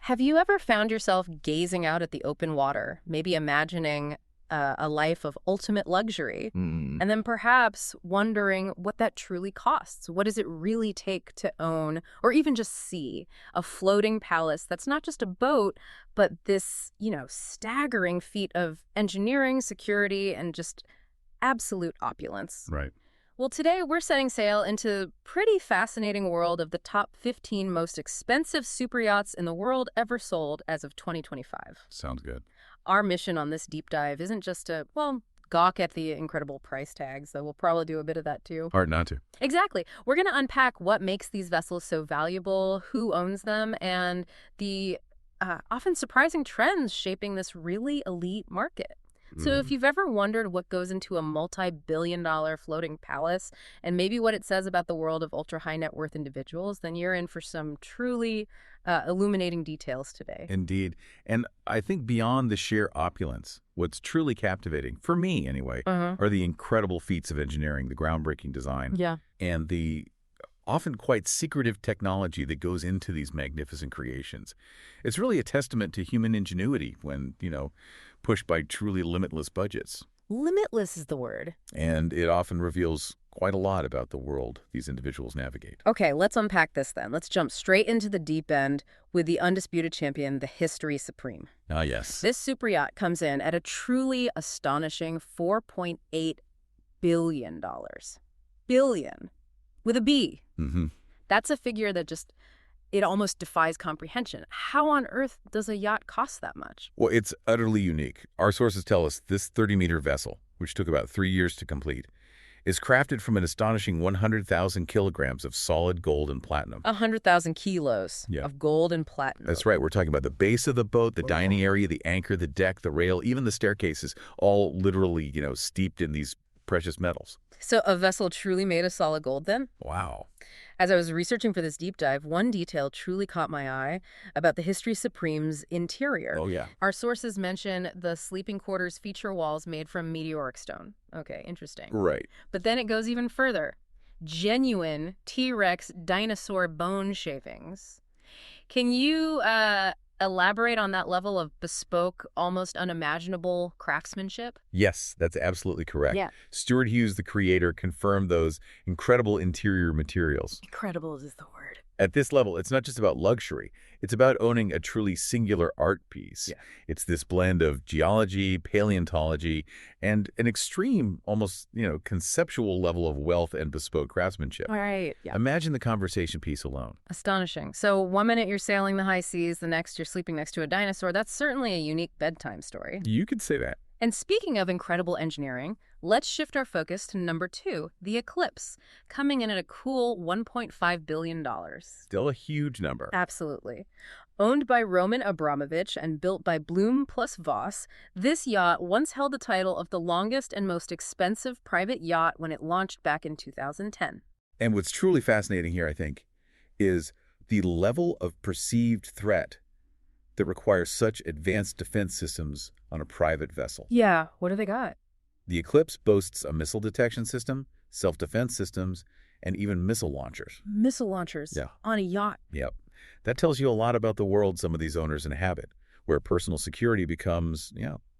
Have you ever found yourself gazing out at the open water, maybe imagining a life of ultimate luxury, Mm, and then perhaps wondering what that truly costs? What does it really take to own or even just see a floating palace that's not just a boat, but this, staggering feat of engineering, security, and just absolute opulence? right. Well, today we're setting sail into pretty fascinating world of the top 15 most expensive super yachts in the world ever sold as of 2025. Sounds good. Our mission on this deep dive isn't just to, well, gawk at the incredible price tags, though we'll probably do a bit of that too. Hard not to. Exactly. We're going to unpack what makes these vessels so valuable, who owns them, and the often surprising trends shaping this really elite market. So if Mm. you've ever wondered what goes into a multi-billion-dollar floating palace and maybe what it says about the world of ultra-high net worth individuals, then you're in for some truly illuminating details today. Indeed. And I think beyond the sheer opulence, what's truly captivating, for me anyway, Uh-huh. are the incredible feats of engineering, the groundbreaking design, Yeah. and the often quite secretive technology that goes into these magnificent creations. It's really a testament to human ingenuity when, pushed by truly limitless budgets. Limitless is the word. And it often reveals quite a lot about the world these individuals navigate. Okay, let's unpack this then. Let's jump straight into the deep end with the undisputed champion, the History Supreme. Ah, yes. This super yacht comes in at a truly astonishing $4.8 billion. Billion. With a B. Mm-hmm. That's a figure that it almost defies comprehension. How on earth does a yacht cost that much? Well, it's utterly unique. Our sources tell us this 30-meter vessel, which took about 3 years to complete, is crafted from an astonishing 100,000 kilograms of solid gold and platinum. 100,000 kilos Yeah. of gold and platinum. That's right. We're talking about the base of the boat, the dining area, the anchor, the deck, the rail, even the staircases, all literally, steeped in these precious metals. So a vessel truly made of solid gold then? Wow. As I was researching for this deep dive, one detail truly caught my eye about the History Supreme's interior. Oh, yeah. Our sources mention the sleeping quarters feature walls made from meteoric stone. Okay, interesting. Right. But then it goes even further. Genuine T-Rex dinosaur bone shavings. Can you elaborate on that level of bespoke, almost unimaginable craftsmanship? Yes, that's absolutely correct. Yeah. Stuart Hughes, the creator, confirmed those incredible interior materials. Incredible is the word. At this level, it's not just about luxury. It's about owning a truly singular art piece. Yeah. It's this blend of geology, paleontology, and an extreme, almost, conceptual level of wealth and bespoke craftsmanship. All right. Yeah. Imagine the conversation piece alone. Astonishing. So 1 minute you're sailing the high seas, the next you're sleeping next to a dinosaur. That's certainly a unique bedtime story. You could say that. And speaking of incredible engineering, let's shift our focus to number 2, the Eclipse, coming in at a cool $1.5 billion. Still a huge number. Absolutely. Owned by Roman Abramovich and built by Bloom plus Voss, this yacht once held the title of the longest and most expensive private yacht when it launched back in 2010. And what's truly fascinating here, I think, is the level of perceived threat that requires such advanced defense systems on a private vessel. Yeah, what do they got? The Eclipse boasts a missile detection system, self-defense systems, and even missile launchers. Missile launchers. Yeah. On a yacht. Yep. That tells you a lot about the world some of these owners inhabit, where personal security becomes,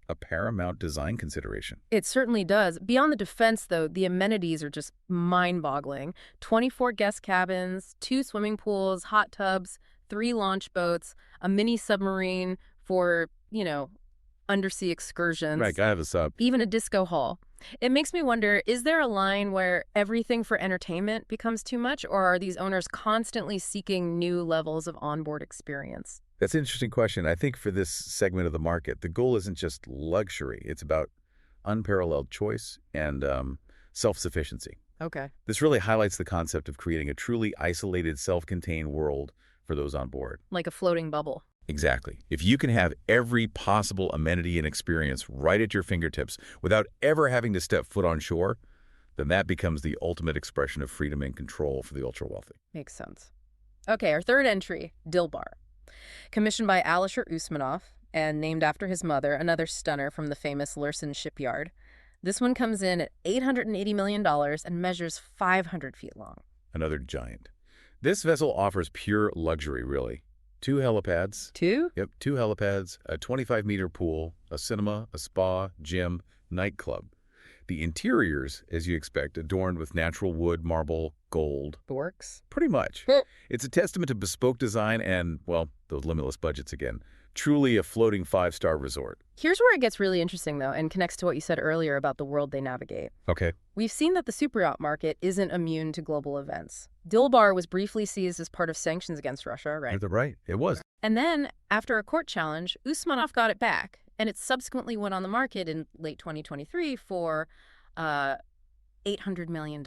a paramount design consideration. It certainly does. Beyond the defense, though, the amenities are just mind-boggling. 24 guest cabins, 2 swimming pools, hot tubs, 3 launch boats, a mini submarine for, undersea excursions. Right, gotta have a sub. Even a disco hall. It makes me wonder, is there a line where everything for entertainment becomes too much, or are these owners constantly seeking new levels of onboard experience? That's an interesting question. I think for this segment of the market, the goal isn't just luxury. It's about unparalleled choice and self-sufficiency. Okay. This really highlights the concept of creating a truly isolated, self-contained world for those on board. Like a floating bubble. Exactly. If you can have every possible amenity and experience right at your fingertips without ever having to step foot on shore, then that becomes the ultimate expression of freedom and control for the ultra-wealthy. Makes sense. Okay, our third entry, Dilbar. Commissioned by Alisher Usmanov and named after his mother, another stunner from the famous Lursen shipyard. This one comes in at $880 million and measures 500 feet long. Another giant. This vessel offers pure luxury, really. 2 helipads. Two? Yep, 2 helipads, a 25-meter pool, a cinema, a spa, gym, nightclub. The interiors, as you expect, adorned with natural wood, marble, gold. Dorks. Pretty much. It's a testament to bespoke design and, well, those limitless budgets again. Truly a floating 5-star resort. Here's where it gets really interesting, though, and connects to what you said earlier about the world they navigate. Okay. We've seen that the superyacht market isn't immune to global events. Dilbar was briefly seized as part of sanctions against Russia, right? Right. It was. And then, after a court challenge, Usmanov got it back, and it subsequently went on the market in late 2023 for $800 million.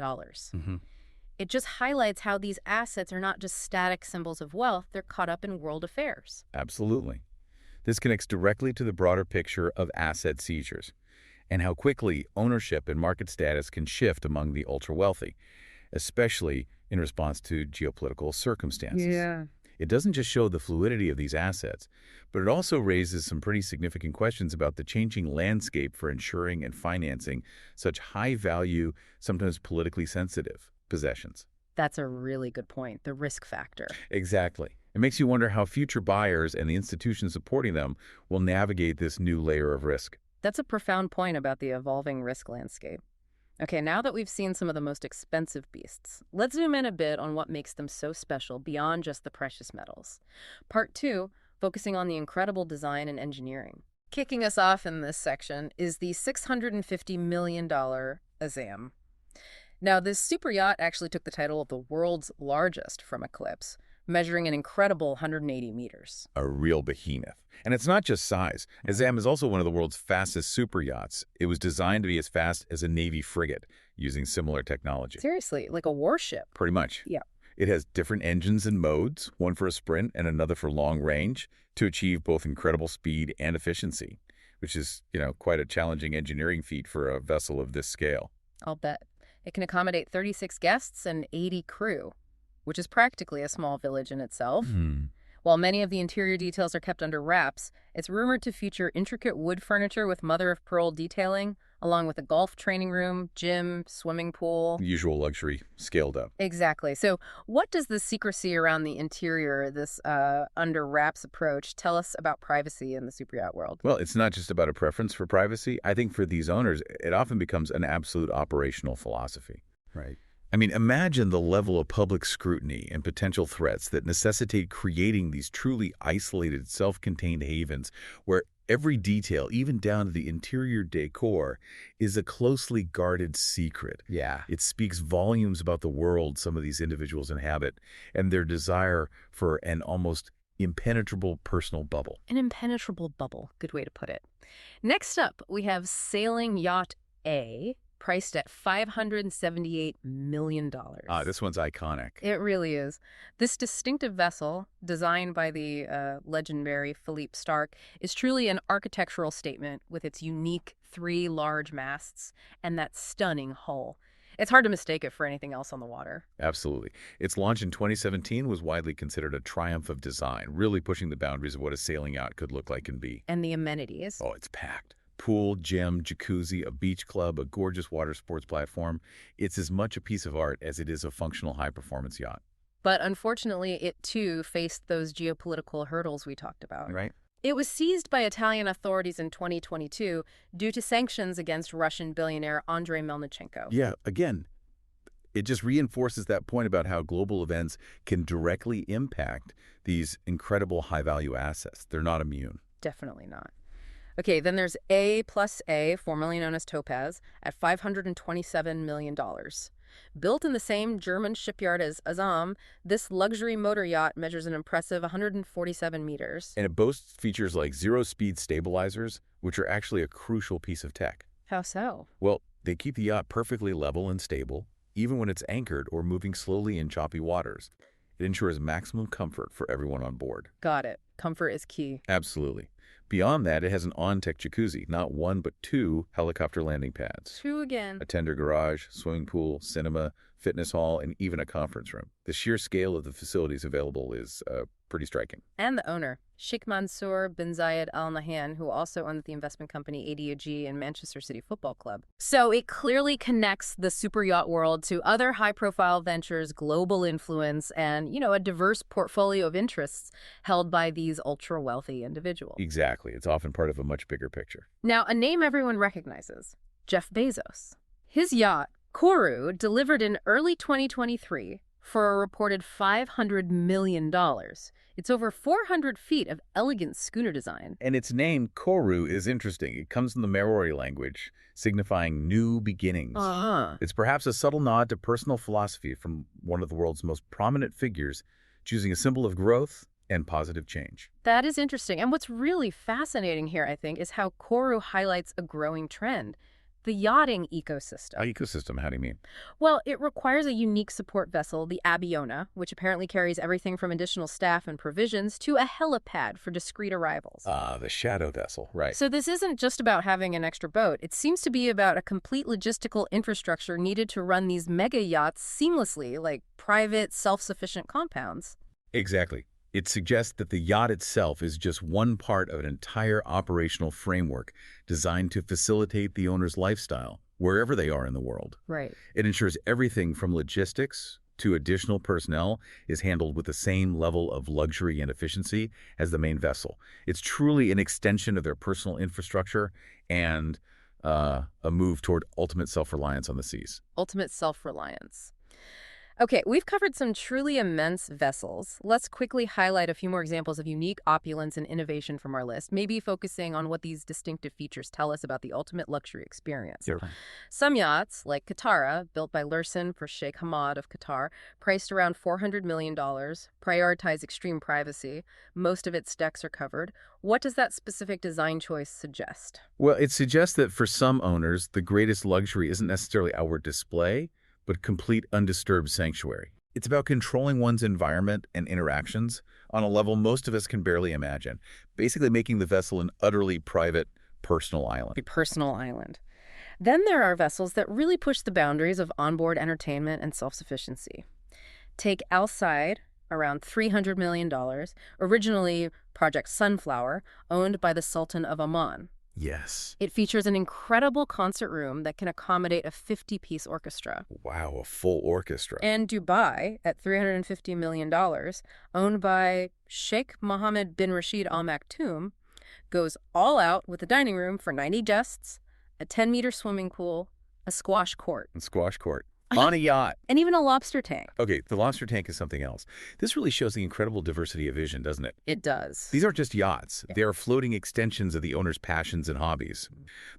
It just highlights how these assets are not just static symbols of wealth, they're caught up in world affairs. Absolutely. This connects directly to the broader picture of asset seizures and how quickly ownership and market status can shift among the ultra-wealthy, especially in response to geopolitical circumstances. It doesn't just show the fluidity of these assets, but it also raises some pretty significant questions about the changing landscape for insuring and financing such high-value, sometimes politically sensitive possessions. That's a really good point, the risk factor. Exactly. It makes you wonder how future buyers and the institutions supporting them will navigate this new layer of risk. That's a profound point about the evolving risk landscape. Okay, now that we've seen some of the most expensive beasts, let's zoom in a bit on what makes them so special beyond just the precious metals. Part 2, focusing on the incredible design and engineering. Kicking us off in this section is the $650 million Azam. Now, this super yacht actually took the title of the world's largest from Eclipse, measuring an incredible 180 meters. A real behemoth. And it's not just size. Azam is also one of the world's fastest super yachts. It was designed to be as fast as a Navy frigate, using similar technology. Seriously, like a warship. Pretty much. Yeah. It has different engines and modes, one for a sprint and another for long range, to achieve both incredible speed and efficiency, which is, quite a challenging engineering feat for a vessel of this scale. I'll bet. It can accommodate 36 guests and 80 crew, which is practically a small village in itself. While many of the interior details are kept under wraps, it's rumored to feature intricate wood furniture with mother-of-pearl detailing, along with a golf training room, gym, swimming pool. Usual luxury, scaled up. Exactly. So what does the secrecy around the interior, this under wraps approach, tell us about privacy in the superyacht world? Well, it's not just about a preference for privacy. I think for these owners, it often becomes an absolute operational philosophy. Right. I mean, imagine the level of public scrutiny and potential threats that necessitate creating these truly isolated, self-contained havens where every detail, even down to the interior decor, is a closely guarded secret. Yeah. It speaks volumes about the world some of these individuals inhabit and their desire for an almost impenetrable personal bubble. An impenetrable bubble. Good way to put it. Next up, we have Sailing Yacht A, priced at $578 million. This one's iconic. It really is. This distinctive vessel, designed by the legendary Philippe Starck, is truly an architectural statement with its unique 3 large masts and that stunning hull. It's hard to mistake it for anything else on the water. Absolutely. Its launch in 2017 was widely considered a triumph of design, really pushing the boundaries of what a sailing yacht could look like and be. And the amenities. Oh, it's packed. Pool, gym, jacuzzi, a beach club, a gorgeous water sports platform. It's as much a piece of art as it is a functional high-performance yacht. But unfortunately, it too faced those geopolitical hurdles we talked about. Right. It was seized by Italian authorities in 2022 due to sanctions against Russian billionaire Andrei Melnichenko. Yeah, again, it just reinforces that point about how global events can directly impact these incredible high-value assets. They're not immune. Definitely not. Okay, then there's A plus A, formerly known as Topaz, at $527 million. Built in the same German shipyard as Azam, this luxury motor yacht measures an impressive 147 meters. And it boasts features like zero-speed stabilizers, which are actually a crucial piece of tech. How so? Well, they keep the yacht perfectly level and stable, even when it's anchored or moving slowly in choppy waters. It ensures maximum comfort for everyone on board. Got it. Comfort is key. Absolutely. Beyond that, it has an on-tech jacuzzi, not 1 but 2 helicopter landing pads. 2 again. A tender garage, swimming pool, cinema, fitness hall, and even a conference room. The sheer scale of the facilities available is pretty striking. And the owner, Sheikh Mansour bin Zayed Al Nahyan, who also owns the investment company ADAG and Manchester City Football Club. So it clearly connects the super yacht world to other high-profile ventures, global influence, and, a diverse portfolio of interests held by these ultra-wealthy individuals. Exactly. It's often part of a much bigger picture. Now, a name everyone recognizes, Jeff Bezos. His yacht, Kourou, delivered in early 2023 for a reported $500 million. It's over 400 feet of elegant schooner design. And its name, Kourou, is interesting. It comes from the Maori language, signifying new beginnings. It's perhaps a subtle nod to personal philosophy from one of the world's most prominent figures, choosing a symbol of growth and positive change. That is interesting. And what's really fascinating here, I think, is how Kourou highlights a growing trend. The yachting ecosystem. Ecosystem, how do you mean? Well, it requires a unique support vessel, the Abiona, which apparently carries everything from additional staff and provisions to a helipad for discreet arrivals. The shadow vessel, right. So this isn't just about having an extra boat. It seems to be about a complete logistical infrastructure needed to run these mega yachts seamlessly, like private, self-sufficient compounds. Exactly. It suggests that the yacht itself is just one part of an entire operational framework designed to facilitate the owner's lifestyle, wherever they are in the world. Right. It ensures everything from logistics to additional personnel is handled with the same level of luxury and efficiency as the main vessel. It's truly an extension of their personal infrastructure and a move toward ultimate self-reliance on the seas. Ultimate self-reliance. Okay, we've covered some truly immense vessels. Let's quickly highlight a few more examples of unique opulence and innovation from our list, maybe focusing on what these distinctive features tell us about the ultimate luxury experience. Sure. Some yachts, like Katara, built by Lursen for Sheikh Hamad of Qatar, priced around $400 million, prioritize extreme privacy. Most of its decks are covered. What does that specific design choice suggest? Well, it suggests that for some owners, the greatest luxury isn't necessarily outward display, but complete undisturbed sanctuary. It's about controlling one's environment and interactions on a level most of us can barely imagine, basically making the vessel an utterly private, personal island. A personal island. Then there are vessels that really push the boundaries of onboard entertainment and self-sufficiency. Take Al Said, around $300 million, originally Project Sunflower, owned by the Sultan of Oman. Yes. It features an incredible concert room that can accommodate a 50-piece orchestra. Wow, a full orchestra. And Dubai, at $350 million, owned by Sheikh Mohammed bin Rashid Al Maktoum, goes all out with a dining room for 90 guests, a 10-meter swimming pool, a squash court. And squash court. On a yacht. And even a lobster tank. Okay, the lobster tank is something else. This really shows the incredible diversity of vision, doesn't it? It does. These aren't just yachts. They are floating extensions of the owner's passions and hobbies.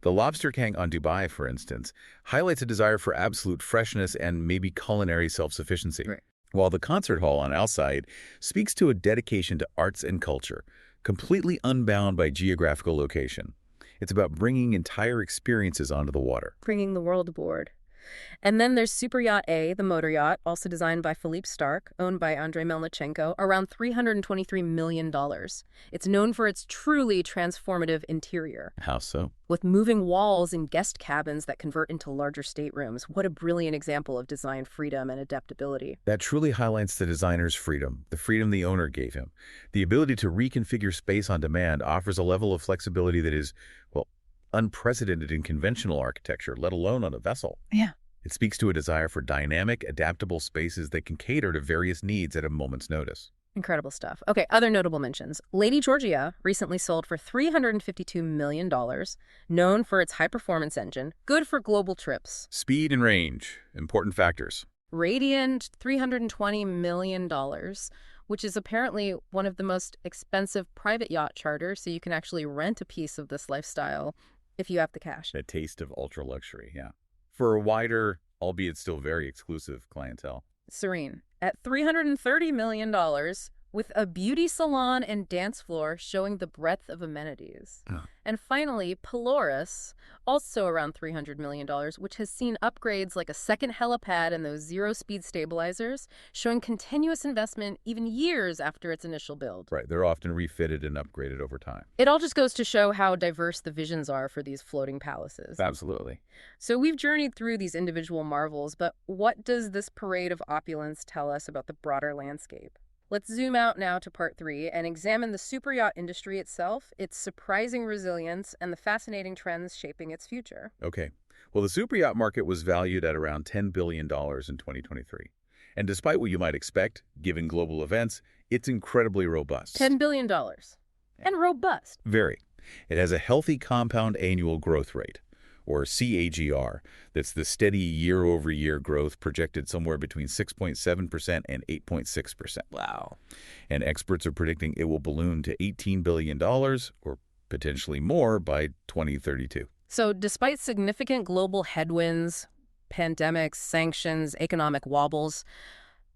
The lobster tank on Dubai, for instance, highlights a desire for absolute freshness and maybe culinary self-sufficiency. Right. While the concert hall on Al Said speaks to a dedication to arts and culture, completely unbound by geographical location. It's about bringing entire experiences onto the water. Bringing the world aboard. And then there's Super Yacht A, the motor yacht, also designed by Philippe Starck, owned by Andrei Melnichenko, around $323 million. It's known for its truly transformative interior. How so? With moving walls and guest cabins that convert into larger staterooms. What a brilliant example of design freedom and adaptability. That truly highlights the designer's freedom, the freedom the owner gave him. The ability to reconfigure space on demand offers a level of flexibility that is, well, unprecedented in conventional architecture, let alone on a vessel. Yeah. It speaks to a desire for dynamic, adaptable spaces that can cater to various needs at a moment's notice. Incredible stuff. Okay, other notable mentions. Lady Georgia recently sold for $352 million, known for its high-performance engine, good for global trips. Speed and range, important factors. Radiant, $320 million, which is apparently one of the most expensive private yacht charters, so you can actually rent a piece of this lifestyle if you have the cash. A taste of ultra-luxury, yeah. For a wider, albeit still very exclusive, clientele. Serene, at $330 million, with a beauty salon and dance floor showing the breadth of amenities. Oh. And finally, Polaris, also around $300 million, which has seen upgrades like a second helipad and those zero-speed stabilizers, showing continuous investment even years after its initial build. Right, they're often refitted and upgraded over time. It all just goes to show how diverse the visions are for these floating palaces. Absolutely. So we've journeyed through these individual marvels, but what does this parade of opulence tell us about the broader landscape? Let's zoom out now to part three and examine the superyacht industry itself, its surprising resilience, and the fascinating trends shaping its future. Okay. Well, the superyacht market was valued at around $10 billion in 2023. And despite what you might expect, given global events, it's incredibly robust. $10 billion. Dollars. And robust. Very. It has a healthy compound annual growth rate, or CAGR, that's the steady year-over-year growth projected somewhere between 6.7% and 8.6%. Wow. And experts are predicting it will balloon to $18 billion, or potentially more, by 2032. So despite significant global headwinds, pandemics, sanctions, economic wobbles,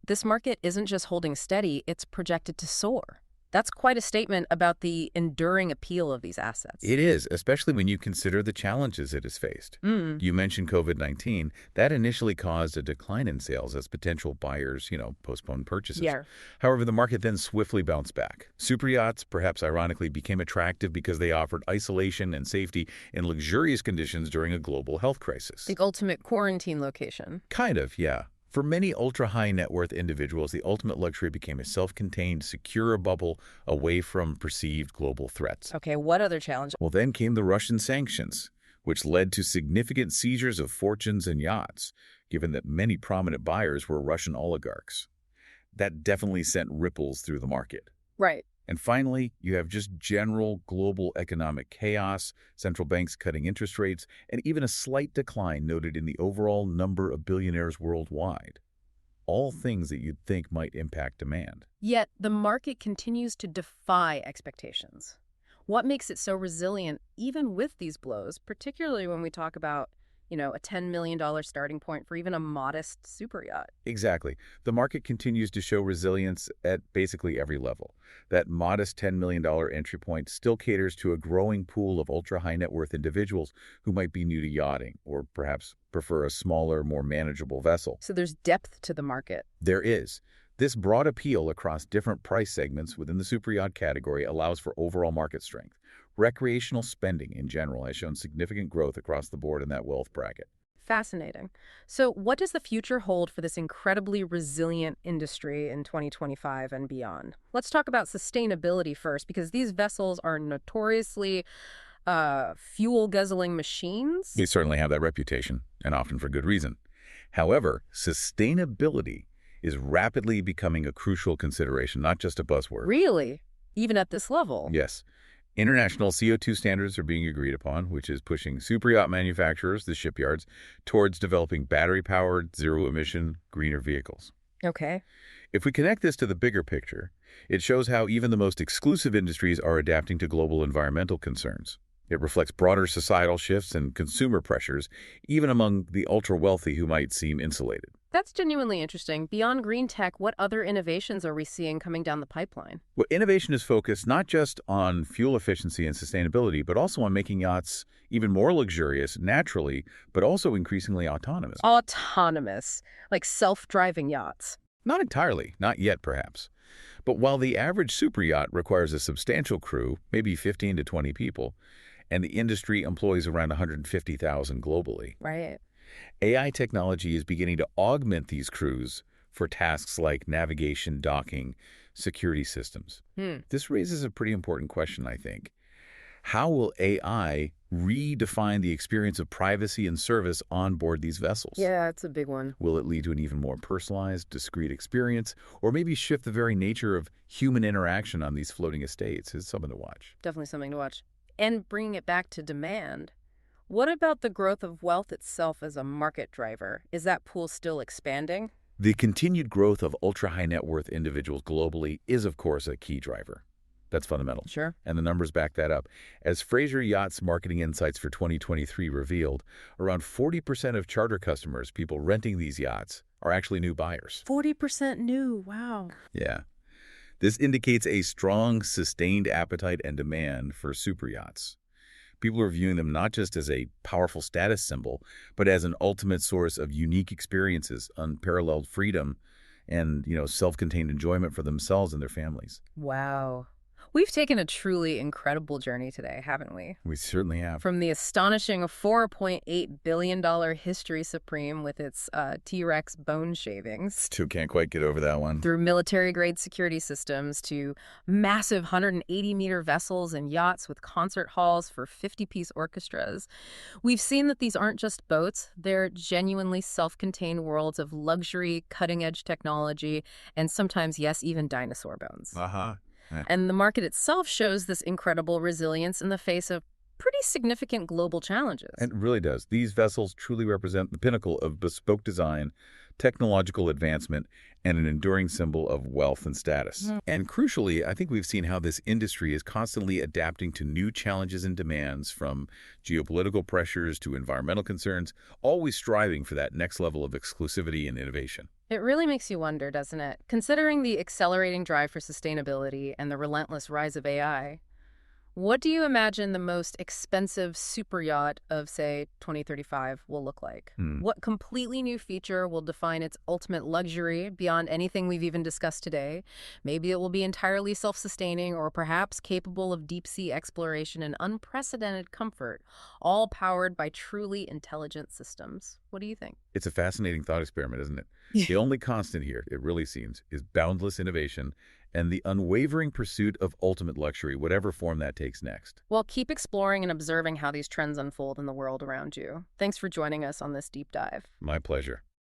this market isn't just holding steady, it's projected to soar. That's quite a statement about the enduring appeal of these assets. It is, especially when you consider the challenges it has faced. You mentioned COVID-19. That initially caused a decline in sales as potential buyers, postponed purchases. Yeah. However, the market then swiftly bounced back. Superyachts, perhaps ironically, became attractive because they offered isolation and safety in luxurious conditions during a global health crisis. The ultimate quarantine location. Kind of, yeah. For many ultra-high net worth individuals, the ultimate luxury became a self-contained, secure bubble away from perceived global threats. Okay, what other challenge? Well, then came the Russian sanctions, which led to significant seizures of fortunes and yachts, given that many prominent buyers were Russian oligarchs. That definitely sent ripples through the market. Right. And finally, you have just general global economic chaos, central banks cutting interest rates, and even a slight decline noted in the overall number of billionaires worldwide. All things that you'd think might impact demand. Yet the market continues to defy expectations. What makes it so resilient even with these blows, particularly when we talk about, a $10 million starting point for even a modest superyacht? Exactly. The market continues to show resilience at basically every level. That modest $10 million entry point still caters to a growing pool of ultra-high net worth individuals who might be new to yachting or perhaps prefer a smaller, more manageable vessel. So there's depth to the market. There is. This broad appeal across different price segments within the superyacht category allows for overall market strength. Recreational spending in general has shown significant growth across the board in that wealth bracket. Fascinating. So what does the future hold for this incredibly resilient industry in 2025 and beyond? Let's talk about sustainability first, because these vessels are notoriously fuel-guzzling machines. They certainly have that reputation, and often for good reason. However, sustainability is rapidly becoming a crucial consideration, not just a buzzword. Really? Even at this level? Yes. International CO2 standards are being agreed upon, which is pushing superyacht manufacturers, the shipyards, towards developing battery-powered, zero-emission, greener vehicles. Okay. If we connect this to the bigger picture, it shows how even the most exclusive industries are adapting to global environmental concerns. It reflects broader societal shifts and consumer pressures, even among the ultra-wealthy who might seem insulated. That's genuinely interesting. Beyond green tech, what other innovations are we seeing coming down the pipeline? Well, innovation is focused not just on fuel efficiency and sustainability, but also on making yachts even more luxurious naturally, but also increasingly autonomous. Autonomous, like self-driving yachts. Not entirely, not yet perhaps. But while the average superyacht requires a substantial crew, maybe 15 to 20 people, and the industry employs around 150,000 globally. Right. AI technology is beginning to augment these crews for tasks like navigation, docking, security systems. This raises a pretty important question, I think. How will AI redefine the experience of privacy and service on board these vessels? Yeah, it's a big one. Will it lead to an even more personalized, discrete experience, or maybe shift the very nature of human interaction on these floating estates? It's something to watch. Definitely something to watch. And bringing it back to demand, what about the growth of wealth itself as a market driver? Is that pool still expanding? The continued growth of ultra-high net worth individuals globally is, of course, a key driver. That's fundamental. Sure. And the numbers back that up. As Fraser Yachts Marketing Insights for 2023 revealed, around 40% of charter customers, people renting these yachts, are actually new buyers. 40% new. Wow. Yeah. This indicates a strong, sustained appetite and demand for superyachts. People are viewing them not just as a powerful status symbol, but as an ultimate source of unique experiences, unparalleled freedom, and, self-contained enjoyment for themselves and their families. Wow. We've taken a truly incredible journey today, haven't we? We certainly have. From the astonishing $4.8 billion History Supreme with its T-Rex bone shavings, Still can't quite get over that one. through military-grade security systems to massive 180-meter vessels and yachts with concert halls for 50-piece orchestras. We've seen that these aren't just boats, they're genuinely self-contained worlds of luxury, cutting-edge technology, and sometimes, yes, even dinosaur bones. Uh-huh. And the market itself shows this incredible resilience in the face of pretty significant global challenges. It really does. These vessels truly represent the pinnacle of bespoke design, technological advancement, and an enduring symbol of wealth and status. And crucially, I think we've seen how this industry is constantly adapting to new challenges and demands, from geopolitical pressures to environmental concerns, always striving for that next level of exclusivity and innovation. It really makes you wonder, doesn't it? Considering the accelerating drive for sustainability and the relentless rise of AI, what do you imagine the most expensive super yacht of, say, 2035 will look like? What completely new feature will define its ultimate luxury beyond anything we've even discussed today? Maybe it will be entirely self-sustaining or perhaps capable of deep-sea exploration and unprecedented comfort, all powered by truly intelligent systems. What do you think? It's a fascinating thought experiment, isn't it? The only constant here, it really seems, is boundless innovation and the unwavering pursuit of ultimate luxury, whatever form that takes next. Well, keep exploring and observing how these trends unfold in the world around you. Thanks for joining us on this deep dive. My pleasure.